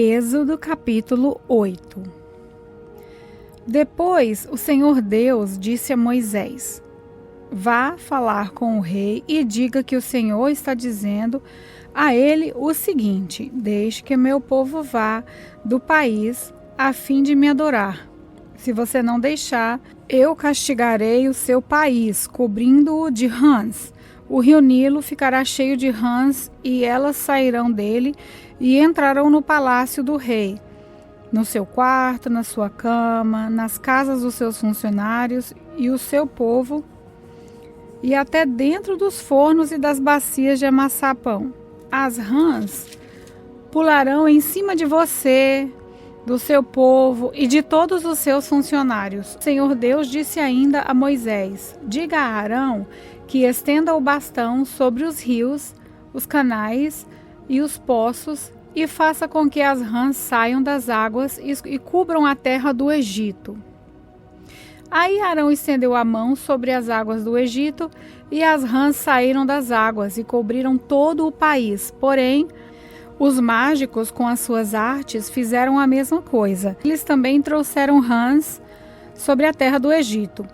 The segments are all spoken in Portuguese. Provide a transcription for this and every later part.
Êxodo capítulo 8. Depois o Senhor Deus disse a Moisés: Vá falar com o rei e diga que o Senhor está dizendo a ele o seguinte: Deixe que meu povo vá do país a fim de me adorar. Se você não deixar, eu castigarei o seu país, cobrindo-o de rãs. O rio Nilo ficará cheio de rãs e elas sairão dele e entrarão no palácio do rei, no seu quarto, na sua cama, nas casas dos seus funcionários e o seu povo, e até dentro dos fornos e das bacias de amassar pão. As rãs pularão em cima de você, do seu povo e de todos os seus funcionários. O Senhor Deus disse ainda a Moisés: Diga a Arão que estenda o bastão sobre os rios, os canais e os poços, e faça com que as rãs saiam das águas e cubram a terra do Egito. Aí Arão estendeu a mão sobre as águas do Egito, e as rãs saíram das águas e cobriram todo o país. Porém, os mágicos, com as suas artes, fizeram a mesma coisa. Eles também trouxeram rãs sobre a terra do Egito.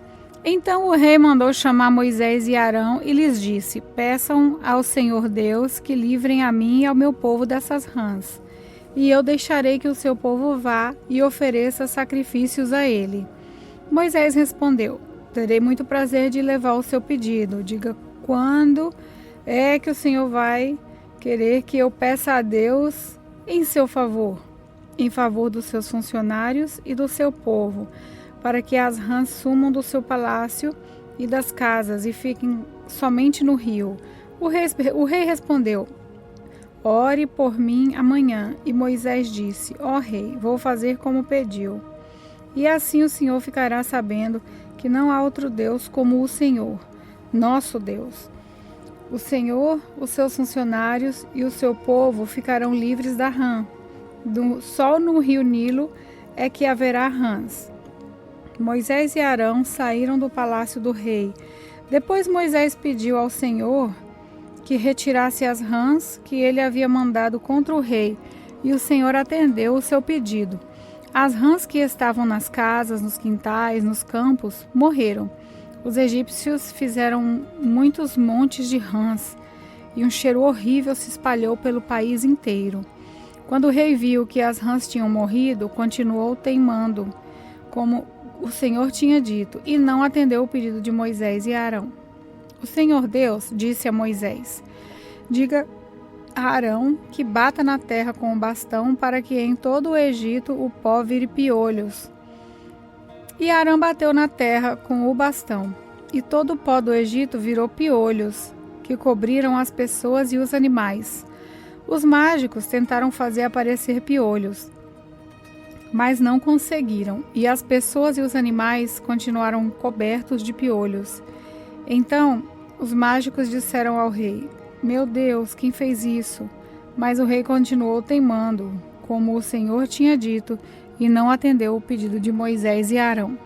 Então o rei mandou chamar Moisés e Arão e lhes disse: Peçam ao Senhor Deus que livrem a mim e ao meu povo dessas rãs, e eu deixarei que o seu povo vá e ofereça sacrifícios a ele. Moisés respondeu: Terei muito prazer de levar o seu pedido. Diga quando é que o Senhor vai querer que eu peça a Deus em seu favor, em favor dos seus funcionários e do seu povo, para que as rãs sumam do seu palácio e das casas e fiquem somente no rio. O rei respondeu: Ore por mim amanhã. E Moisés disse: Ó rei, vou fazer como pediu. E assim o Senhor ficará sabendo que não há outro Deus como o Senhor, nosso Deus. O Senhor, os seus funcionários e o seu povo ficarão livres da rã. Só no rio Nilo é que haverá rãs. Moisés e Arão saíram do palácio do rei. Depois Moisés pediu ao Senhor que retirasse as rãs que ele havia mandado contra o rei, e o Senhor atendeu o seu pedido. As rãs que estavam nas casas, nos quintais, nos campos, morreram. Os egípcios fizeram muitos montes de rãs, e um cheiro horrível se espalhou pelo país inteiro. Quando o rei viu que as rãs tinham morrido, continuou teimando, como o Senhor tinha dito, e não atendeu o pedido de Moisés e Arão. O Senhor Deus disse a Moisés: Diga a Arão que bata na terra com o bastão, para que em todo o Egito o pó vire piolhos. E Arão bateu na terra com o bastão, e todo o pó do Egito virou piolhos, que cobriram as pessoas e os animais. Os mágicos tentaram fazer aparecer piolhos, mas não conseguiram, e as pessoas e os animais continuaram cobertos de piolhos. Então os mágicos disseram ao rei: Meu Deus, quem fez isso? Mas o rei continuou teimando, como o Senhor tinha dito, e não atendeu o pedido de Moisés e Arão.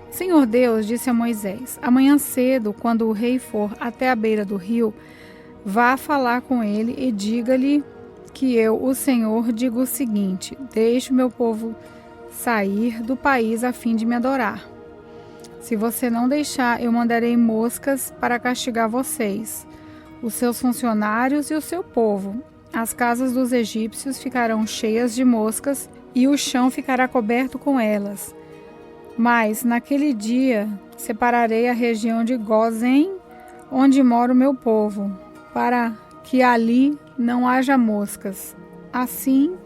O Senhor Deus disse a Moisés: Amanhã cedo, quando o rei for até a beira do rio, vá falar com ele e diga-lhe que eu, o Senhor, digo o seguinte: Deixe o meu povo sair do país a fim de me adorar. Se você não deixar, eu mandarei moscas para castigar vocês, os seus funcionários e o seu povo. As casas dos egípcios ficarão cheias de moscas e o chão ficará coberto com elas. Mas, naquele dia, separarei a região de Gósen, onde mora o meu povo, para que ali não haja moscas. Assim,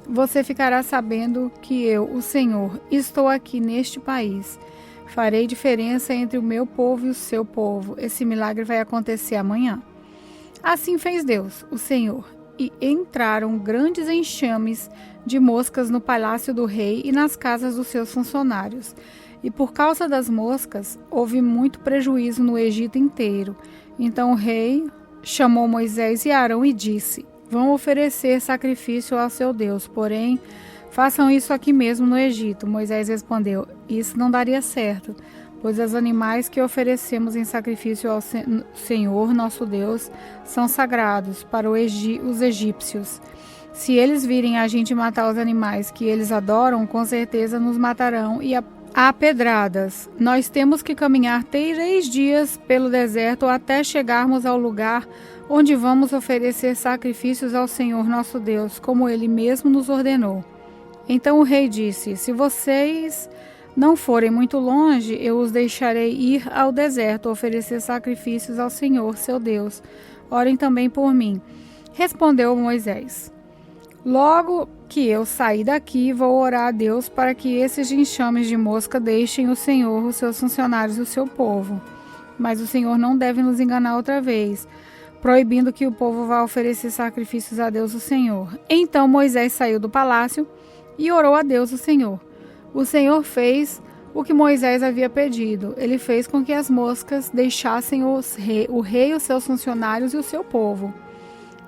você ficará sabendo que eu, o Senhor, estou aqui neste país. Farei diferença entre o meu povo e o seu povo. Esse milagre vai acontecer amanhã. Assim fez Deus, o Senhor, e entraram grandes enxames de moscas no palácio do rei e nas casas dos seus funcionários. E por causa das moscas, houve muito prejuízo no Egito inteiro. Então o rei chamou Moisés e Arão e disse: Vão oferecer sacrifício ao seu Deus, porém, façam isso aqui mesmo no Egito. Moisés respondeu: Isso não daria certo, pois os animais que oferecemos em sacrifício ao Senhor, nosso Deus, são sagrados para os egípcios. Se eles virem a gente matar os animais que eles adoram, com certeza nos matarão e a pedradas. Nós temos que caminhar 3 dias pelo deserto até chegarmos ao lugar onde vamos oferecer sacrifícios ao Senhor nosso Deus, como Ele mesmo nos ordenou. Então o rei disse: se vocês não forem muito longe, eu os deixarei ir ao deserto oferecer sacrifícios ao Senhor, seu Deus. Orem também por mim. Respondeu Moisés: logo que eu sair daqui, vou orar a Deus para que esses enxames de mosca deixem o Senhor, os seus funcionários e o seu povo. Mas o Senhor não deve nos enganar outra vez, proibindo que o povo vá oferecer sacrifícios a Deus, o Senhor. Então Moisés saiu do palácio e orou a Deus, o Senhor. O Senhor fez o que Moisés havia pedido. Ele fez com que as moscas deixassem o rei, os seus funcionários e o seu povo.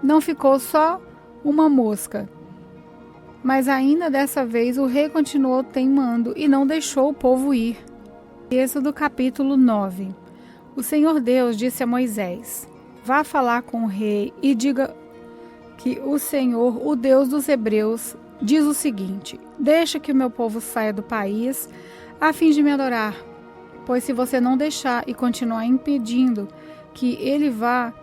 Não ficou só uma mosca. Mas ainda dessa vez o rei continuou teimando e não deixou o povo ir. Êxodo capítulo 9. O Senhor Deus disse a Moisés: vá falar com o rei e diga que o Senhor, o Deus dos Hebreus, diz o seguinte: deixa que o meu povo saia do país a fim de me adorar. Pois se você não deixar e continuar impedindo que ele vá,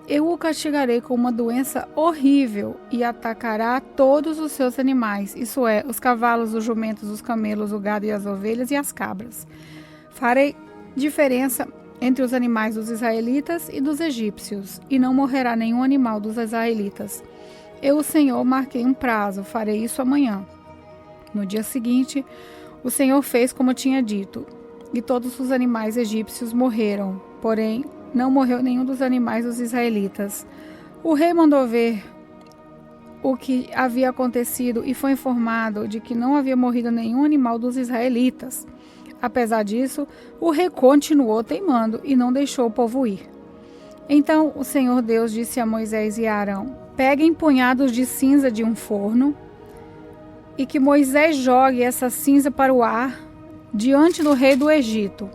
eu o castigarei com uma doença horrível e atacará todos os seus animais, isso é, os cavalos, os jumentos, os camelos, o gado e as ovelhas e as cabras. Farei diferença entre os animais dos israelitas e dos egípcios, e não morrerá nenhum animal dos israelitas. Eu, o Senhor, marquei um prazo, farei isso amanhã. No dia seguinte, o Senhor fez como tinha dito, e todos os animais egípcios morreram, porém não morreu nenhum dos animais dos israelitas. O rei mandou ver o que havia acontecido e foi informado de que não havia morrido nenhum animal dos israelitas. Apesar disso, o rei continuou teimando e não deixou o povo ir. Então o Senhor Deus disse a Moisés e a Arão: peguem punhados de cinza de um forno e que Moisés jogue essa cinza para o ar diante do rei do Egito.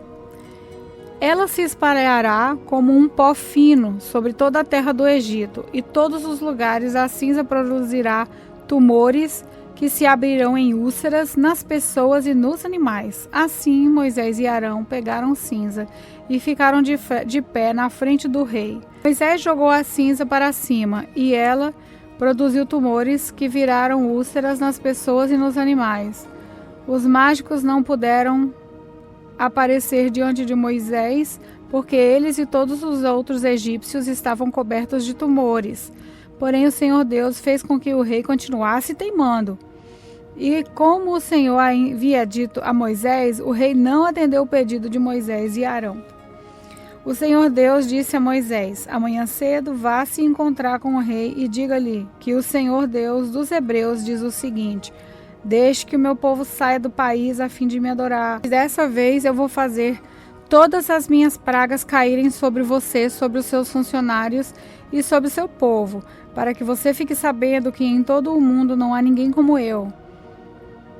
Ela se espalhará como um pó fino sobre toda a terra do Egito, e todos os lugares a cinza produzirá tumores que se abrirão em úlceras nas pessoas e nos animais. Assim Moisés e Arão pegaram cinza e ficaram de pé na frente do rei. Moisés jogou a cinza para cima, e ela produziu tumores que viraram úlceras nas pessoas e nos animais. Os mágicos não puderam aparecer diante de Moisés, porque eles e todos os outros egípcios estavam cobertos de tumores. Porém o Senhor Deus fez com que o rei continuasse teimando. E como o Senhor havia dito a Moisés, o rei não atendeu o pedido de Moisés e Arão. O Senhor Deus disse a Moisés: amanhã cedo vá se encontrar com o rei e diga-lhe que o Senhor Deus dos Hebreus diz o seguinte: deixe que o meu povo saia do país a fim de me adorar. Dessa vez eu vou fazer todas as minhas pragas caírem sobre você, sobre os seus funcionários e sobre o seu povo, para que você fique sabendo que em todo o mundo não há ninguém como eu.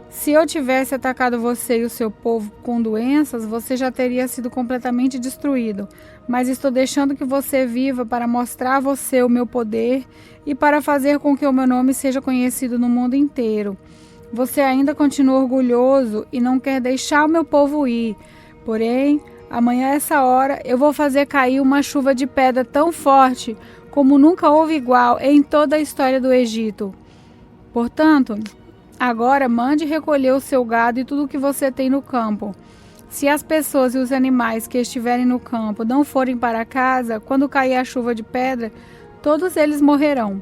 Se eu tivesse atacado você e o seu povo com doenças, você já teria sido completamente destruído. Mas estou deixando que você viva para mostrar a você o meu poder e para fazer com que o meu nome seja conhecido no mundo inteiro. Você ainda continua orgulhoso e não quer deixar o meu povo ir. Porém, amanhã a essa hora eu vou fazer cair uma chuva de pedra tão forte como nunca houve igual em toda a história do Egito. Portanto, agora mande recolher o seu gado e tudo o que você tem no campo. Se as pessoas e os animais que estiverem no campo não forem para casa, quando cair a chuva de pedra, todos eles morrerão.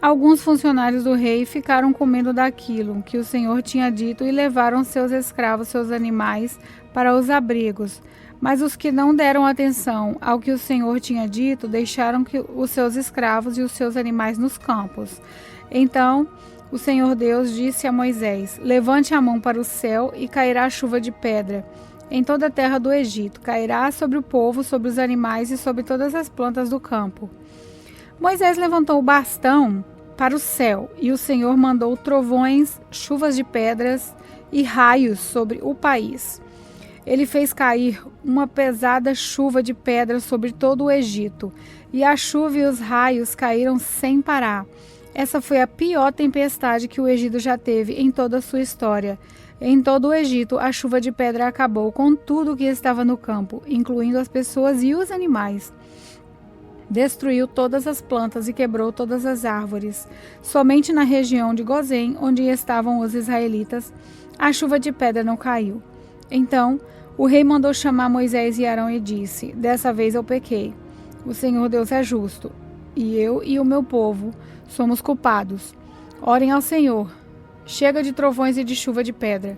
Alguns funcionários do rei ficaram com medo daquilo que o Senhor tinha dito e levaram seus escravos, seus animais, para os abrigos. Mas os que não deram atenção ao que o Senhor tinha dito, deixaram os seus escravos e os seus animais nos campos. Então o Senhor Deus disse a Moisés: levante a mão para o céu e cairá chuva de pedra em toda a terra do Egito. Cairá sobre o povo, sobre os animais e sobre todas as plantas do campo. Moisés levantou o bastão para o céu e o Senhor mandou trovões, chuvas de pedras e raios sobre o país. Ele fez cair uma pesada chuva de pedras sobre todo o Egito, e a chuva e os raios caíram sem parar. Essa foi a pior tempestade que o Egito já teve em toda a sua história. Em todo o Egito, a chuva de pedra acabou com tudo o que estava no campo, incluindo as pessoas e os animais. Destruiu todas as plantas e quebrou todas as árvores. Somente na região de Gozém, onde estavam os israelitas, a chuva de pedra não caiu. Então, o rei mandou chamar Moisés e Arão e disse: Dessa vez eu pequei. O Senhor Deus é justo, e eu e o meu povo somos culpados. Orem ao Senhor. Chega de trovões e de chuva de pedra.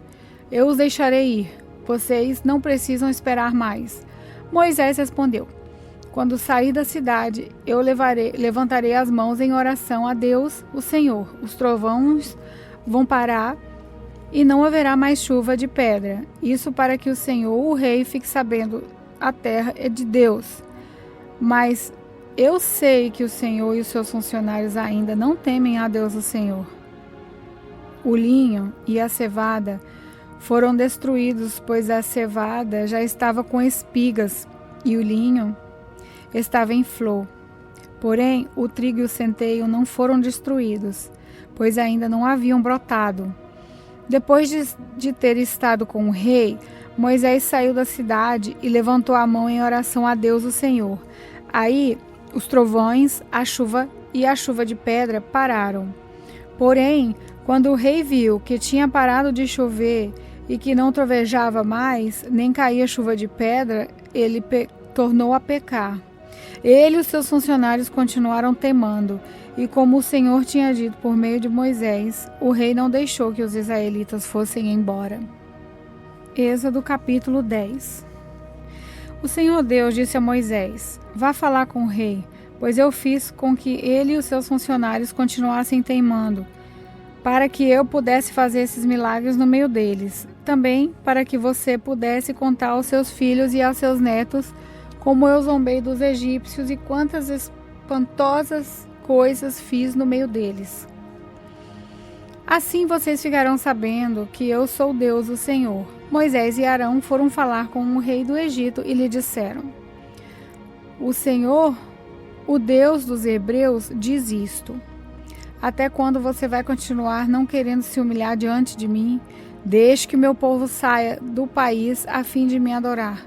Eu os deixarei ir. Vocês não precisam esperar mais. Moisés respondeu: Quando sair da cidade, eu levantarei as mãos em oração a Deus, o Senhor. Os trovões vão parar e não haverá mais chuva de pedra. Isso para que o Senhor, o rei, fique sabendo: a terra é de Deus. Mas eu sei que o Senhor e os seus funcionários ainda não temem a Deus, o Senhor. O linho e a cevada foram destruídos, pois a cevada já estava com espigas e o linho estava em flor. Porém, o trigo e o centeio não foram destruídos, pois ainda não haviam brotado. Depois de ter estado com o rei, Moisés saiu da cidade e levantou a mão em oração a Deus, o Senhor. Aí, os trovões, a chuva e a chuva de pedra pararam. Porém, quando o rei viu que tinha parado de chover e que não trovejava mais, nem caía chuva de pedra, ele tornou a pecar. Ele e os seus funcionários continuaram temando, e como o Senhor tinha dito por meio de Moisés, o rei não deixou que os israelitas fossem embora. Êxodo capítulo 10. O Senhor Deus disse a Moisés: Vá falar com o rei, pois eu fiz com que ele e os seus funcionários continuassem teimando, para que eu pudesse fazer esses milagres no meio deles. Também para que você pudesse contar aos seus filhos e aos seus netos como eu zombei dos egípcios e quantas espantosas coisas fiz no meio deles. Assim vocês ficarão sabendo que eu sou Deus, o Senhor. Moisés e Arão foram falar com o rei do Egito e lhe disseram: O Senhor, o Deus dos hebreus, diz isto: Até quando você vai continuar não querendo se humilhar diante de mim? Deixe que meu povo saia do país a fim de me adorar.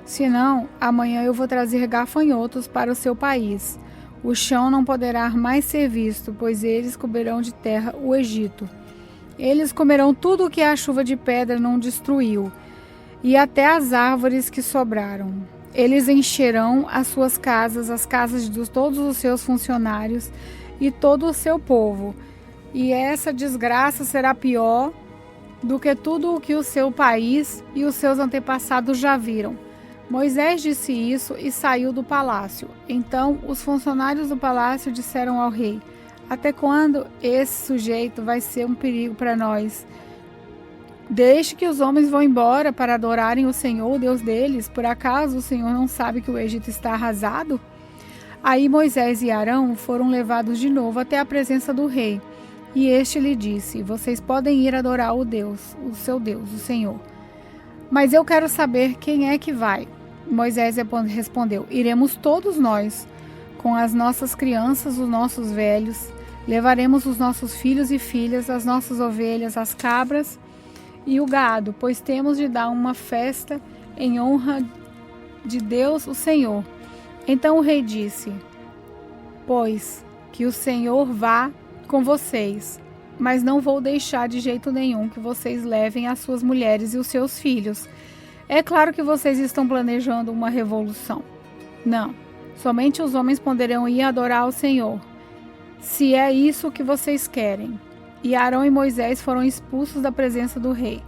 Senão, amanhã eu vou trazer gafanhotos para o seu país. O chão não poderá mais ser visto, pois eles cobrirão de terra o Egito. Eles comerão tudo o que a chuva de pedra não destruiu, e até as árvores que sobraram. Eles encherão as suas casas, as casas de todos os seus funcionários e todo o seu povo. E essa desgraça será pior do que tudo o que o seu país e os seus antepassados já viram. Moisés disse isso e saiu do palácio. Então os funcionários do palácio disseram ao rei: Até quando esse sujeito vai ser um perigo para nós? Deixe que os homens vão embora para adorarem o Senhor, o Deus deles. Por acaso o Senhor não sabe que o Egito está arrasado? Aí Moisés e Arão foram levados de novo até a presença do rei. E este lhe disse: Vocês podem ir adorar o Deus, o seu Deus, o Senhor. Mas eu quero saber quem é que vai. Moisés respondeu: Iremos todos nós, com as nossas crianças, os nossos velhos. Levaremos os nossos filhos e filhas, as nossas ovelhas, as cabras e o gado, pois temos de dar uma festa em honra de Deus, o Senhor. Então o rei disse: Pois que o Senhor vá com vocês, mas não vou deixar de jeito nenhum que vocês levem as suas mulheres e os seus filhos. É claro que vocês estão planejando uma revolução. Não, somente os homens poderão ir adorar ao Senhor, se é isso que vocês querem. E Arão e Moisés foram expulsos da presença do rei.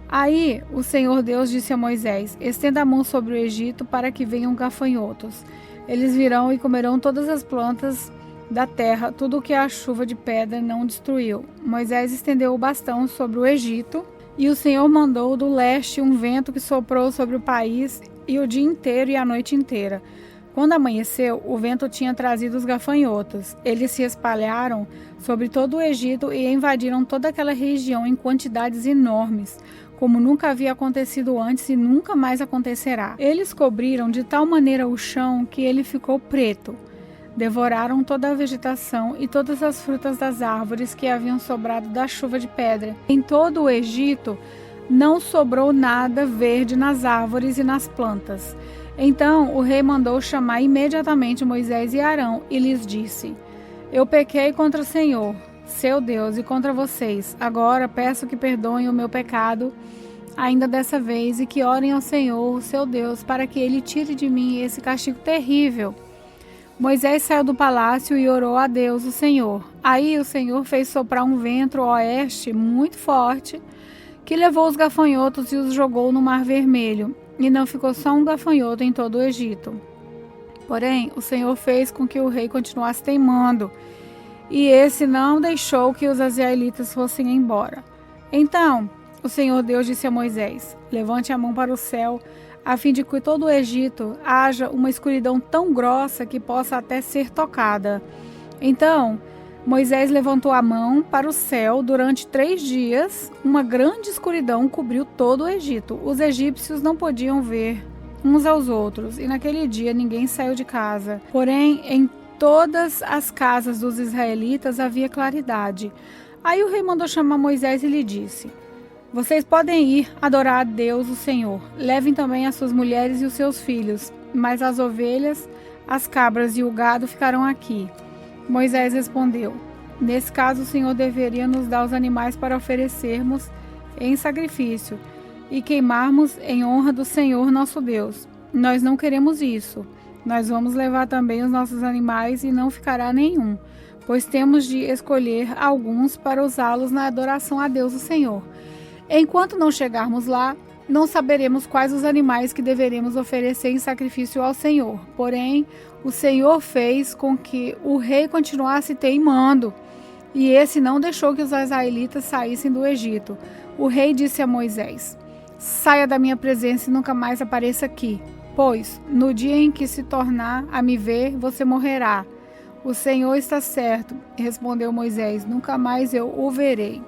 Aí o Senhor Deus disse a Moisés: Estenda a mão sobre o Egito para que venham gafanhotos. Eles virão e comerão todas as plantas da terra, tudo o que a chuva de pedra não destruiu. Moisés estendeu o bastão sobre o Egito, e o Senhor mandou do leste um vento que soprou sobre o país e o dia inteiro e a noite inteira. Quando amanheceu, o vento tinha trazido os gafanhotos. Eles se espalharam sobre todo o Egito e invadiram toda aquela região em quantidades enormes, como nunca havia acontecido antes e nunca mais acontecerá. Eles cobriram de tal maneira o chão que ele ficou preto. Devoraram toda a vegetação e todas as frutas das árvores que haviam sobrado da chuva de pedra. Em todo o Egito não sobrou nada verde nas árvores e nas plantas. Então o rei mandou chamar imediatamente Moisés e Arão e lhes disse: Eu pequei contra o Senhor, seu Deus, e contra vocês. Agora peço que perdoem o meu pecado ainda dessa vez e que orem ao Senhor, seu Deus, para que ele tire de mim esse castigo terrível. Moisés saiu do palácio e orou a Deus, o Senhor. Aí o Senhor fez soprar um vento oeste muito forte, que levou os gafanhotos e os jogou no Mar Vermelho, e não ficou só um gafanhoto em todo o Egito. Porém, o Senhor fez com que o rei continuasse teimando, e esse não deixou que os israelitas fossem embora. Então, o Senhor Deus disse a Moisés: Levante a mão para o céu, a fim de que todo o Egito haja uma escuridão tão grossa que possa até ser tocada. Então, Moisés levantou a mão para o céu. Durante 3 dias, uma grande escuridão cobriu todo o Egito. Os egípcios não podiam ver uns aos outros, e naquele dia ninguém saiu de casa. Porém, em todas as casas dos israelitas havia claridade. Aí o rei mandou chamar Moisés e lhe disse: Vocês podem ir adorar a Deus, o Senhor. Levem também as suas mulheres e os seus filhos, mas as ovelhas, as cabras e o gado ficarão aqui. Moisés respondeu: Nesse caso, o Senhor deveria nos dar os animais para oferecermos em sacrifício e queimarmos em honra do Senhor nosso Deus. Nós não queremos isso. Nós vamos levar também os nossos animais e não ficará nenhum, pois temos de escolher alguns para usá-los na adoração a Deus, o Senhor. Enquanto não chegarmos lá, não saberemos quais os animais que deveremos oferecer em sacrifício ao Senhor. Porém, o Senhor fez com que o rei continuasse teimando, e esse não deixou que os israelitas saíssem do Egito. O rei disse a Moisés: Saia da minha presença e nunca mais apareça aqui, pois no dia em que se tornar a me ver, você morrerá. O Senhor está certo, respondeu Moisés, nunca mais eu o verei.